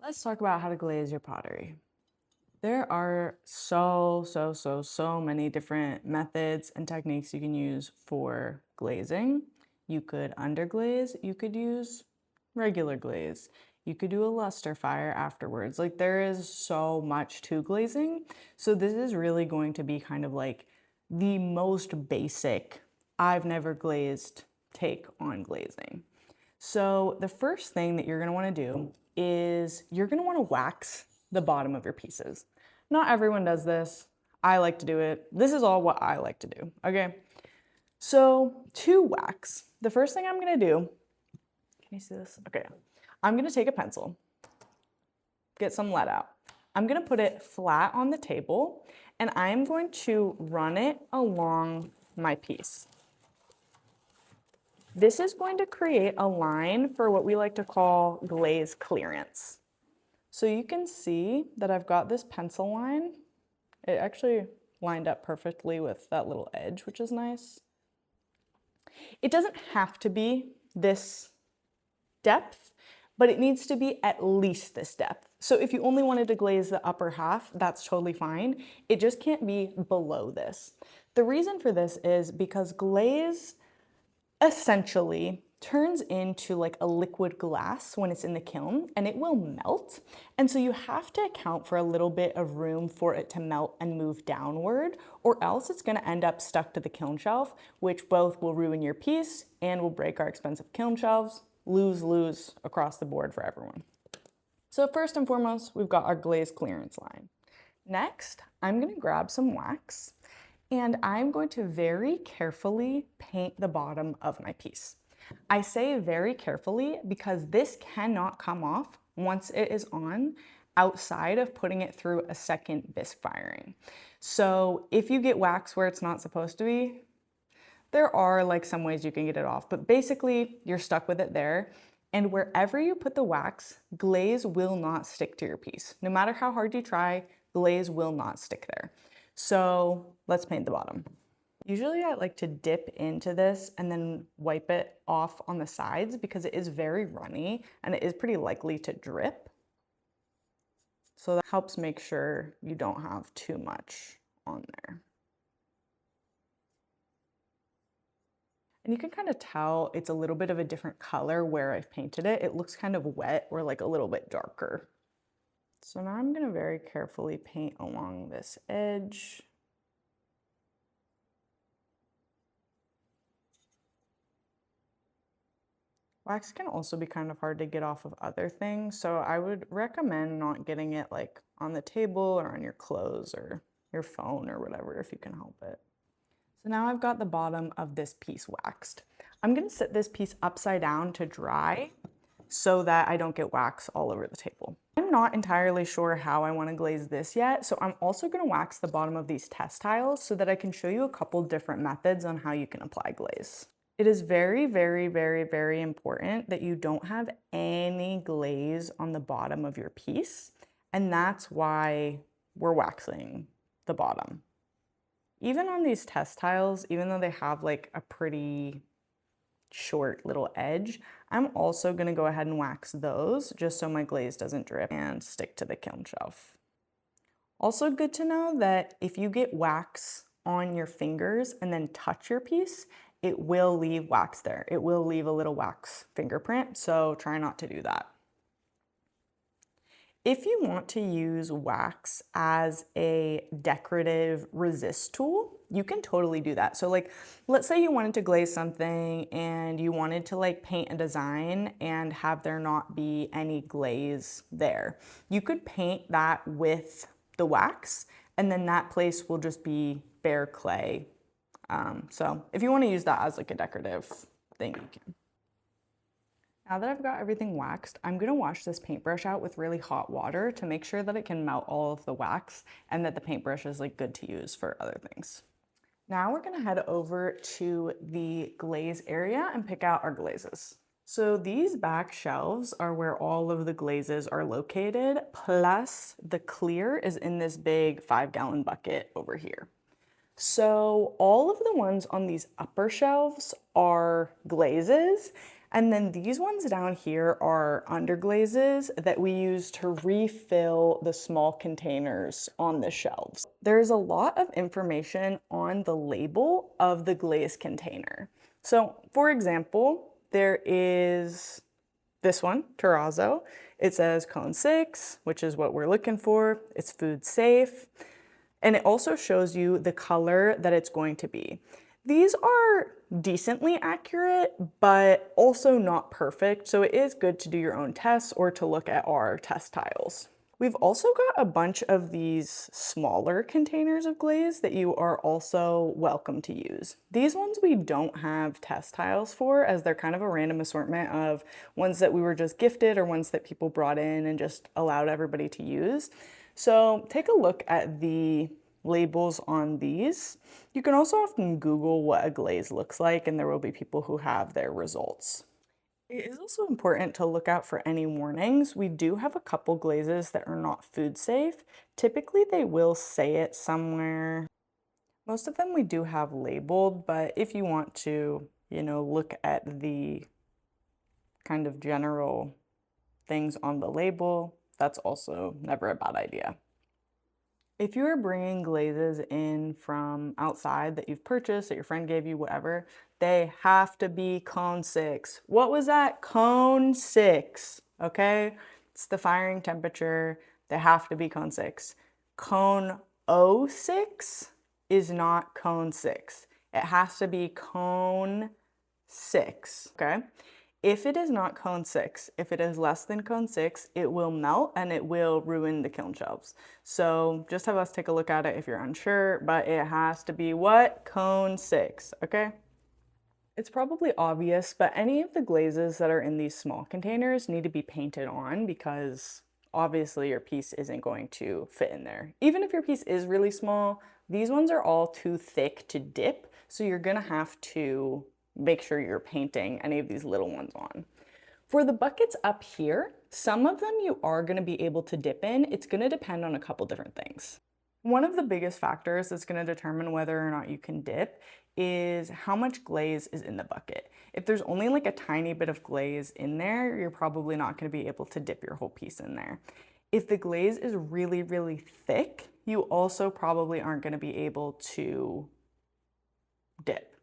Let's talk about how to glaze your pottery. There are so many different methods and techniques you can use for glazing. You could underglaze, you could use regular glaze. You could do a luster fire afterwards. Like there is so much to glazing. So this is really going to be kind of like the most basic, I've never glazed take on glazing. So the first thing that you're gonna wanna do is you're gonna wanna wax the bottom of your pieces. Not everyone does this. I like to do it. This is all what I like to do, okay? So to wax, the first thing I'm gonna do, can you see this? Okay, I'm gonna take a pencil, get some lead out. I'm gonna put it flat on the table and I'm going to run it along my piece. This is going to create a line for what we like to call glaze clearance. So you can see that I've got this pencil line. It actually lined up perfectly with that little edge, which is nice. It doesn't have to be this depth, but it needs to be at least this depth. So if you only wanted to glaze the upper half, that's totally fine. It just can't be below this. The reason for this is because glaze essentially turns into like a liquid glass when it's in the kiln and it will melt. And so you have to account for a little bit of room for it to melt and move downward, or else it's gonna end up stuck to the kiln shelf, which both will ruin your piece and will break our expensive kiln shelves. Lose across the board for everyone. So first and foremost, we've got our glaze clearance line. Next, I'm gonna grab some wax and I'm going to very carefully paint the bottom of my piece. I say very carefully because this cannot come off once it is on outside of putting it through a second bisque firing. So if you get wax where it's not supposed to be, there are like some ways you can get it off, but basically you're stuck with it there. And wherever you put the wax, glaze will not stick to your piece. No matter how hard you try, glaze will not stick there. So let's paint the bottom. Usually I like to dip into this and then wipe it off on the sides because it is very runny and it is pretty likely to drip. So that helps make sure you don't have too much on there. And you can kind of tell it's a little bit of a different color where I've painted it. It looks kind of wet or like a little bit darker. So now I'm gonna very carefully paint along this edge. Wax can also be kind of hard to get off of other things, so I would recommend not getting it like on the table or on your clothes or your phone or whatever if you can help it. So now I've got the bottom of this piece waxed. I'm gonna sit this piece upside down to dry so that I don't get wax all over the table. I'm not entirely sure how I want to glaze this yet, so I'm also going to wax the bottom of these test tiles so that I can show you a couple different methods on how you can apply glaze. It is very important that you don't have any glaze on the bottom of your piece, and that's why we're waxing the bottom. Even on these test tiles, even though they have like a pretty short little edge, I'm also gonna go ahead and wax those just so my glaze doesn't drip and stick to the kiln shelf. Also good to know that if you get wax on your fingers and then touch your piece, it will leave wax there. It will leave a little wax fingerprint, so try not to do that. If you want to use wax as a decorative resist tool, you can totally do that. So like, let's say you wanted to glaze something and you wanted to like paint a design and have there not be any glaze there. You could paint that with the wax and then that place will just be bare clay. So if you want to use that as like a decorative thing, you can. Now that I've got everything waxed, I'm gonna wash this paintbrush out with really hot water to make sure that it can melt all of the wax and that the paintbrush is like good to use for other things. Now we're gonna head over to the glaze area and pick out our glazes. So these back shelves are where all of the glazes are located, plus the clear is in this big 5-gallon bucket over here. So all of the ones on these upper shelves are glazes. And then these ones down here are underglazes that we use to refill the small containers on the shelves. There's a lot of information on the label of the glaze container. So for example, there is this one, terrazzo. It says cone 6, which is what we're looking for. It's food safe. And it also shows you the color that it's going to be. These are decently accurate, but also not perfect, so it is good to do your own tests or to look at our test tiles. We've also got a bunch of these smaller containers of glaze that you are also welcome to use. These ones we don't have test tiles for, as they're kind of a random assortment of ones that we were just gifted or ones that people brought in and just allowed everybody to use. So take a look at the labels on these. You can also often Google what a glaze looks like, and there will be people who have their results. It is also important to look out for any warnings. We do have a couple glazes that are not food safe. Typically they will say it somewhere. Most of them we do have labeled, but if you want to, look at the kind of general things on the label, that's also never a bad idea. If you are bringing glazes in from outside that you've purchased, that your friend gave you, whatever, they have to be cone 6. What was that? Cone 6, okay? It's the firing temperature. They have to be cone 6. Cone 06 is not cone 6. It has to be cone 6, okay? If it is not cone 6, if it is less than cone 6, it will melt and it will ruin the kiln shelves. So just have us take a look at it if you're unsure, but it has to be what? Cone 6, okay? It's probably obvious, but any of the glazes that are in these small containers need to be painted on because obviously your piece isn't going to fit in there. Even if your piece is really small, these ones are all too thick to dip, so you're gonna have to make sure you're painting any of these little ones on. For the buckets up here, some of them you are going to be able to dip in. It's going to depend on a couple different things. One of the biggest factors that's going to determine whether or not you can dip is how much glaze is in the bucket. If there's only like a tiny bit of glaze in there, you're probably not going to be able to dip your whole piece in there. If the glaze is really, really thick, you also probably aren't going to be able to dip.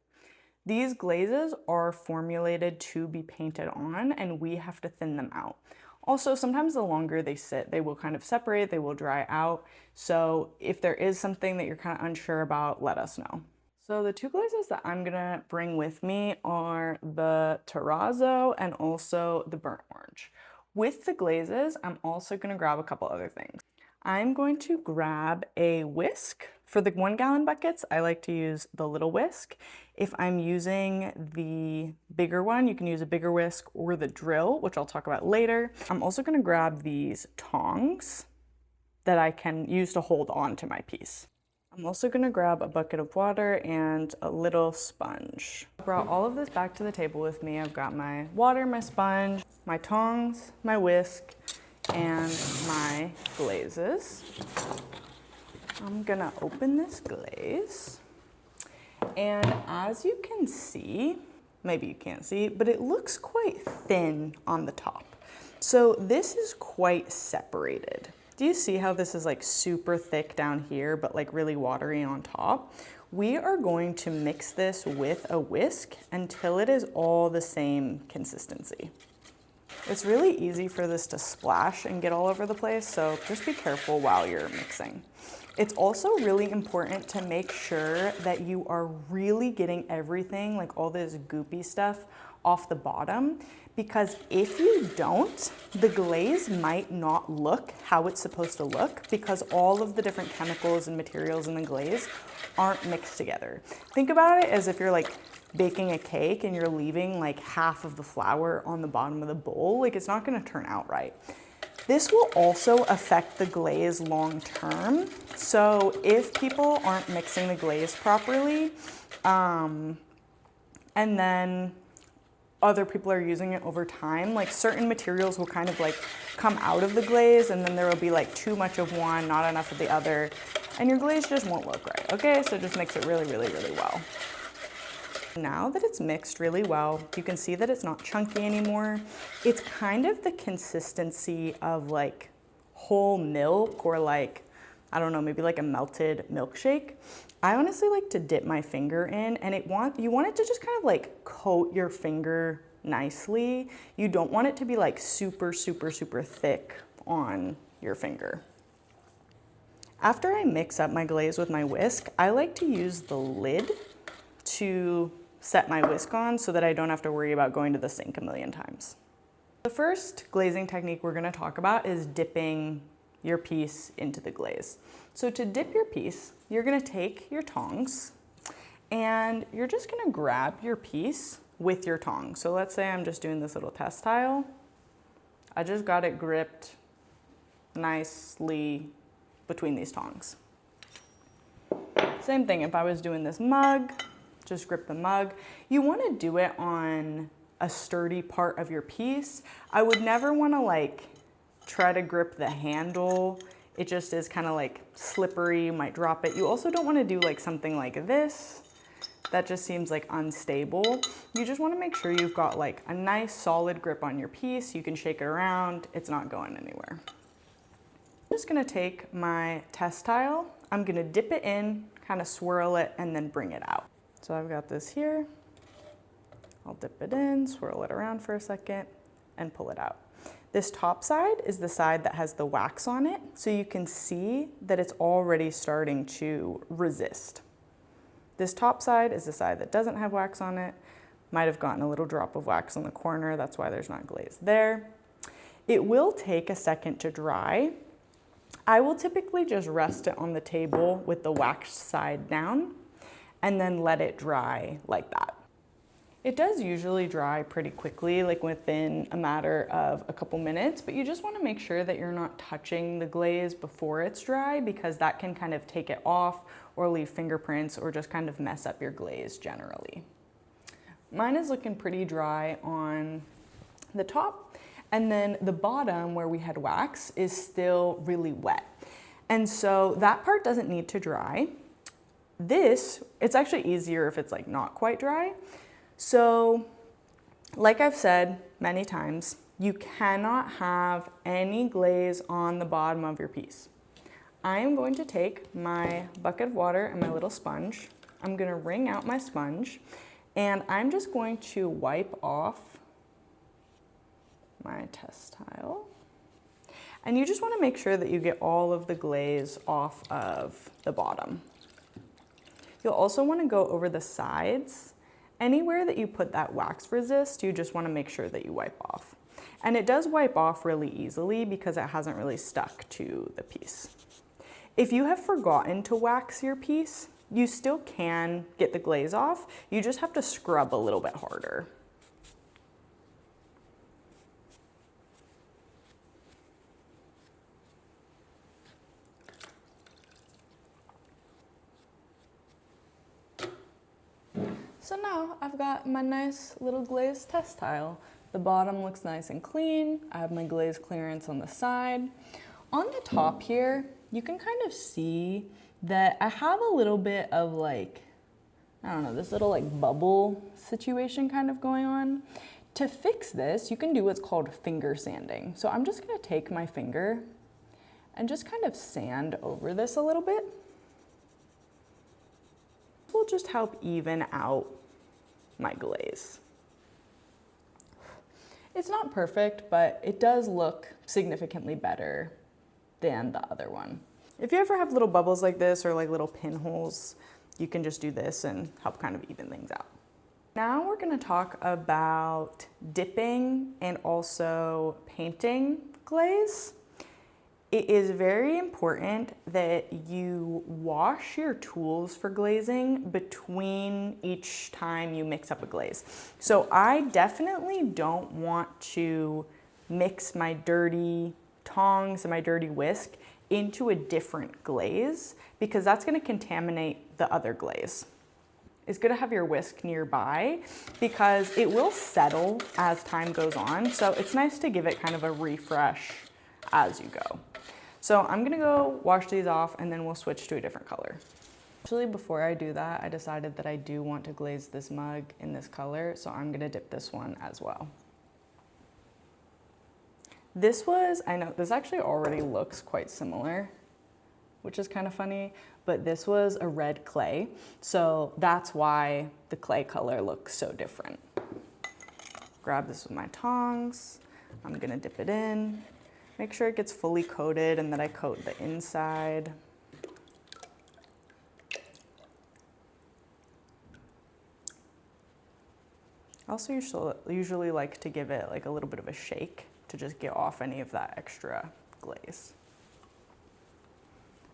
These glazes are formulated to be painted on, and we have to thin them out. Also, sometimes the longer they sit, they will kind of separate, they will dry out. So if there is something that you're kind of unsure about, let us know. So the two glazes that I'm gonna bring with me are the terrazzo and also the burnt orange. With the glazes, I'm also gonna grab a couple other things. I'm going to grab a whisk. For the 1 gallon buckets, I like to use the little whisk. If I'm using the bigger one, you can use a bigger whisk or the drill, which I'll talk about later. I'm also gonna grab these tongs that I can use to hold on to my piece. I'm also gonna grab a bucket of water and a little sponge. I brought all of this back to the table with me. I've got my water, my sponge, my tongs, my whisk, and my glazes. I'm gonna open this glaze, and as you can see, maybe you can't see, but it looks quite thin on the top. So this is quite separated. Do you see how this is like super thick down here, but like really watery on top? We are going to mix this with a whisk until it is all the same consistency. It's really easy for this to splash and get all over the place, so just be careful while you're mixing. It's also really important to make sure that you are really getting everything, like all this goopy stuff, off the bottom, because if you don't, the glaze might not look how it's supposed to look because all of the different chemicals and materials in the glaze aren't mixed together. Think about it as if you're like baking a cake and you're leaving like half of the flour on the bottom of the bowl. Like, it's not gonna turn out right. This will also affect the glaze long term. So if people aren't mixing the glaze properly, and then other people are using it over time, like certain materials will kind of like come out of the glaze, and then there will be like too much of one, not enough of the other, and your glaze just won't look right, okay? So just mix it really, really, really well. Now that it's mixed really well, you can see that it's not chunky anymore. It's kind of the consistency of like whole milk or like, I don't know, maybe like a melted milkshake. I honestly like to dip my finger in, and you want it to just kind of like coat your finger nicely. You don't want it to be like super, super, super thick on your finger. After I mix up my glaze with my whisk, I like to use the lid to set my whisk on so that I don't have to worry about going to the sink a million times. The first glazing technique we're gonna talk about is dipping your piece into the glaze. So to dip your piece, you're gonna take your tongs and you're just gonna grab your piece with your tongs. So let's say I'm just doing this little test tile. I just got it gripped nicely between these tongs. Same thing if I was doing this mug, just grip the mug. You wanna do it on a sturdy part of your piece. I would never wanna like try to grip the handle. It just is kind of like slippery, you might drop it. You also don't wanna do like something like this. That just seems like unstable. You just wanna make sure you've got like a nice solid grip on your piece. You can shake it around, it's not going anywhere. I'm just gonna take my test tile, I'm gonna dip it in, kind of swirl it, and then bring it out. So I've got this here. I'll dip it in, swirl it around for a second, and pull it out. This top side is the side that has the wax on it, so you can see that it's already starting to resist. This top side is the side that doesn't have wax on it. Might have gotten a little drop of wax on the corner, that's why there's not glaze there. It will take a second to dry. I will typically just rest it on the table with the wax side down and then let it dry like that. It does usually dry pretty quickly, like within a matter of a couple minutes, but you just want to make sure that you're not touching the glaze before it's dry, because that can kind of take it off or leave fingerprints or just kind of mess up your glaze generally. Mine is looking pretty dry on the top, and then the bottom where we had wax is still really wet. And so that part doesn't need to dry. It's actually easier if it's like not quite dry. So like I've said many times, you cannot have any glaze on the bottom of your piece. I am going to take my bucket of water and my little sponge. I'm gonna wring out my sponge, and I'm just going to wipe off my test tile. And you just wanna make sure that you get all of the glaze off of the bottom. You'll also wanna go over the sides. Anywhere that you put that wax resist, you just wanna make sure that you wipe off. And it does wipe off really easily because it hasn't really stuck to the piece. If you have forgotten to wax your piece, you still can get the glaze off. You just have to scrub a little bit harder. So now I've got my nice little glaze test tile. The bottom looks nice and clean. I have my glaze clearance on the side. On the top here, you can kind of see that I have a little bit of like, I don't know, this little like bubble situation kind of going on. To fix this, you can do what's called finger sanding. So I'm just gonna take my finger and just kind of sand over this a little bit. Will just help even out my glaze. It's not perfect, but it does look significantly better than the other one. If you ever have little bubbles like this or like little pinholes, you can just do this and help kind of even things out. Now we're gonna talk about dipping and also painting glaze. It is very important that you wash your tools for glazing between each time you mix up a glaze. So I definitely don't want to mix my dirty tongs and my dirty whisk into a different glaze, because that's gonna contaminate the other glaze. It's good to have your whisk nearby because it will settle as time goes on. So it's nice to give it kind of a refresh as you go. So I'm gonna go wash these off and then we'll switch to a different color. Actually, before I do that, I decided that I do want to glaze this mug in this color, so I'm gonna dip this one as well. This was, I know, this actually already looks quite similar, which is kind of funny, but this was a red clay, so that's why the clay color looks so different. Grab this with my tongs. I'm gonna dip it in, make sure it gets fully coated and that I coat the inside. I also usually like to give it like a little bit of a shake to just get off any of that extra glaze.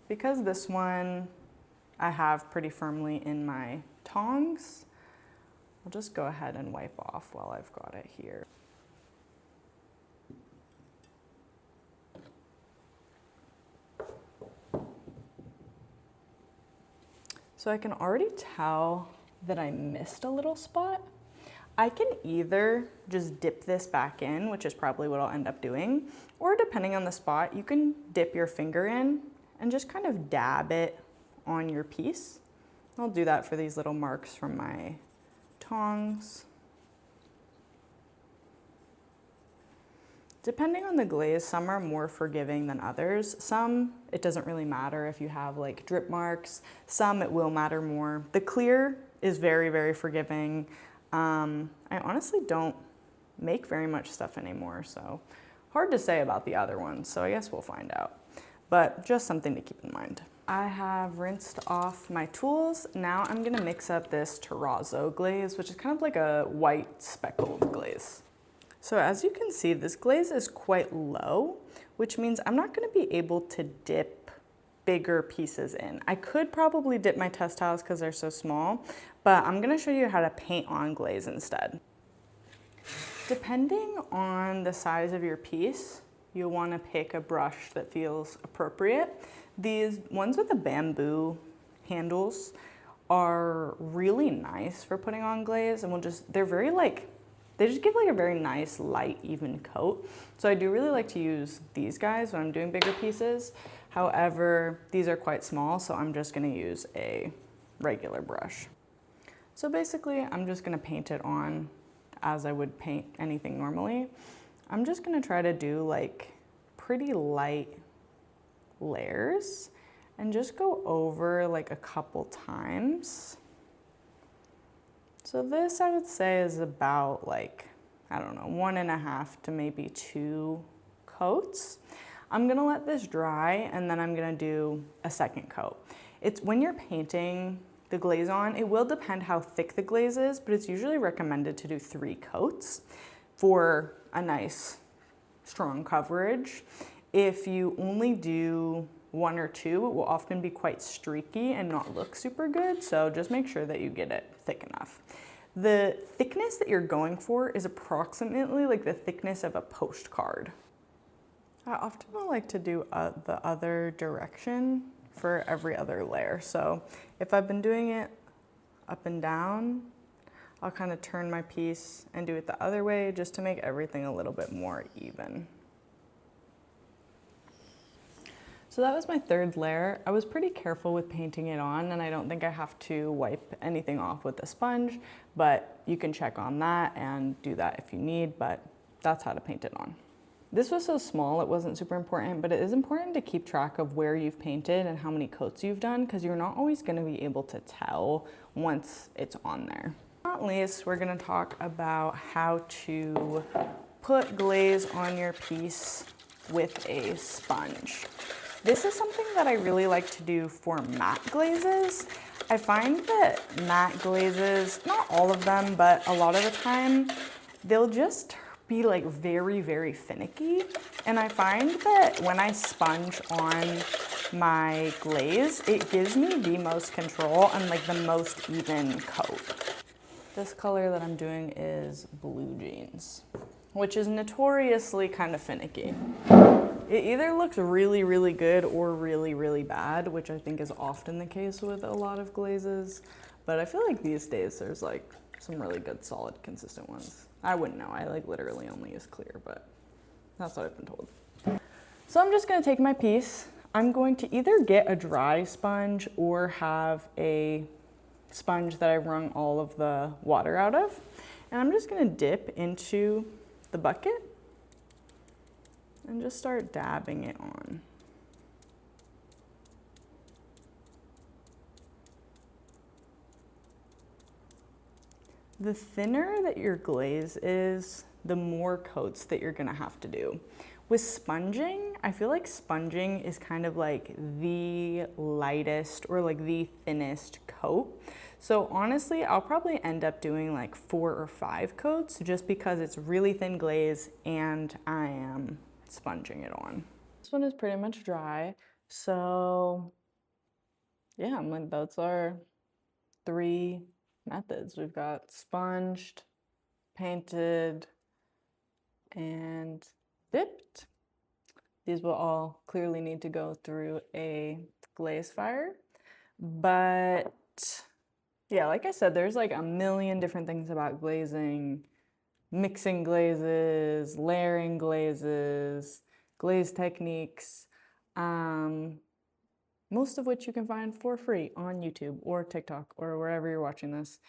Because this one I have pretty firmly in my tongs, I'll just go ahead and wipe off while I've got it here. So I can already tell that I missed a little spot. I can either just dip this back in, which is probably what I'll end up doing, or depending on the spot, you can dip your finger in and just kind of dab it on your piece. I'll do that for these little marks from my tongs. Depending on the glaze, some are more forgiving than others. Some, it doesn't really matter if you have like drip marks. Some, it will matter more. The clear is very, very forgiving. I honestly don't make very much stuff anymore, so hard to say about the other ones, so I guess we'll find out. But just something to keep in mind. I have rinsed off my tools. Now I'm gonna mix up this terrazzo glaze, which is kind of like a white speckled glaze. So as you can see, this glaze is quite low, which means I'm not gonna be able to dip bigger pieces in. I could probably dip my test tiles because they're so small, but I'm gonna show you how to paint on glaze instead. Depending on the size of your piece, you'll wanna pick a brush that feels appropriate. These ones with the bamboo handles are really nice for putting on glaze, and they're very they just give like a very nice, light, even coat. So I do really like to use these guys when I'm doing bigger pieces. However, these are quite small, so I'm just gonna use a regular brush. So basically, I'm just gonna paint it on as I would paint anything normally. I'm just gonna try to do like pretty light layers and just go over like a couple times. So this, I would say, is about like, I don't know, 1.5 to maybe 2 coats. I'm gonna let this dry and then I'm gonna do a second coat. It's when you're painting the glaze on, it will depend how thick the glaze is, but it's usually recommended to do 3 coats for a nice strong coverage. If you only do 1 or 2, it will often be quite streaky and not look super good, so just make sure that you get it thick enough. The thickness that you're going for is approximately like the thickness of a postcard. I often like to do the other direction for every other layer. So if I've been doing it up and down, I'll kind of turn my piece and do it the other way just to make everything a little bit more even. So that was my 3rd layer. I was pretty careful with painting it on, and I don't think I have to wipe anything off with a sponge, but you can check on that and do that if you need, but that's how to paint it on. This was so small, it wasn't super important, but it is important to keep track of where you've painted and how many coats you've done, because you're not always gonna be able to tell once it's on there. Not least, we're gonna talk about how to put glaze on your piece with a sponge. This is something that I really like to do for matte glazes. I find that matte glazes, not all of them, but a lot of the time, they'll just be like very, very finicky. And I find that when I sponge on my glaze, it gives me the most control and like the most even coat. This color that I'm doing is blue jeans, which is notoriously kind of finicky. It either looks really, really good or really, really bad, which I think is often the case with a lot of glazes. But I feel like these days there's like some really good, solid, consistent ones. I wouldn't know, I like literally only use clear, but that's what I've been told. So I'm just gonna take my piece. I'm going to either get a dry sponge or have a sponge that I wrung all of the water out of. And I'm just gonna dip into the bucket and just start dabbing it on. The thinner that your glaze is, the more coats that you're gonna have to do. With sponging, I feel like sponging is kind of like the lightest or like the thinnest coat. So honestly, I'll probably end up doing like 4 or 5 coats just because it's really thin glaze and I am sponging it on. This one is pretty much dry. So yeah, I'm like, those are 3 methods. We've got sponged, painted, and dipped. These will all clearly need to go through a glaze fire. But yeah, like I said, there's like a million different things about glazing, mixing glazes, layering glazes, glaze techniques, most of which you can find for free on YouTube or TikTok or wherever you're watching this.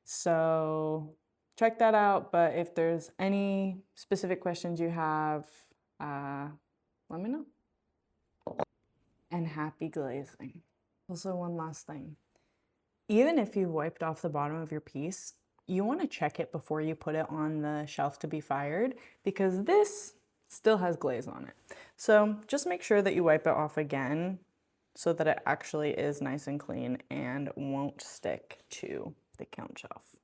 So check that out. But if there's any specific questions you have, let me know. And happy glazing. Also, one last thing. Even if you wiped off the bottom of your piece, you want to check it before you put it on the shelf to be fired because this still has glaze on it. So just make sure that you wipe it off again so that it actually is nice and clean and won't stick to the count shelf.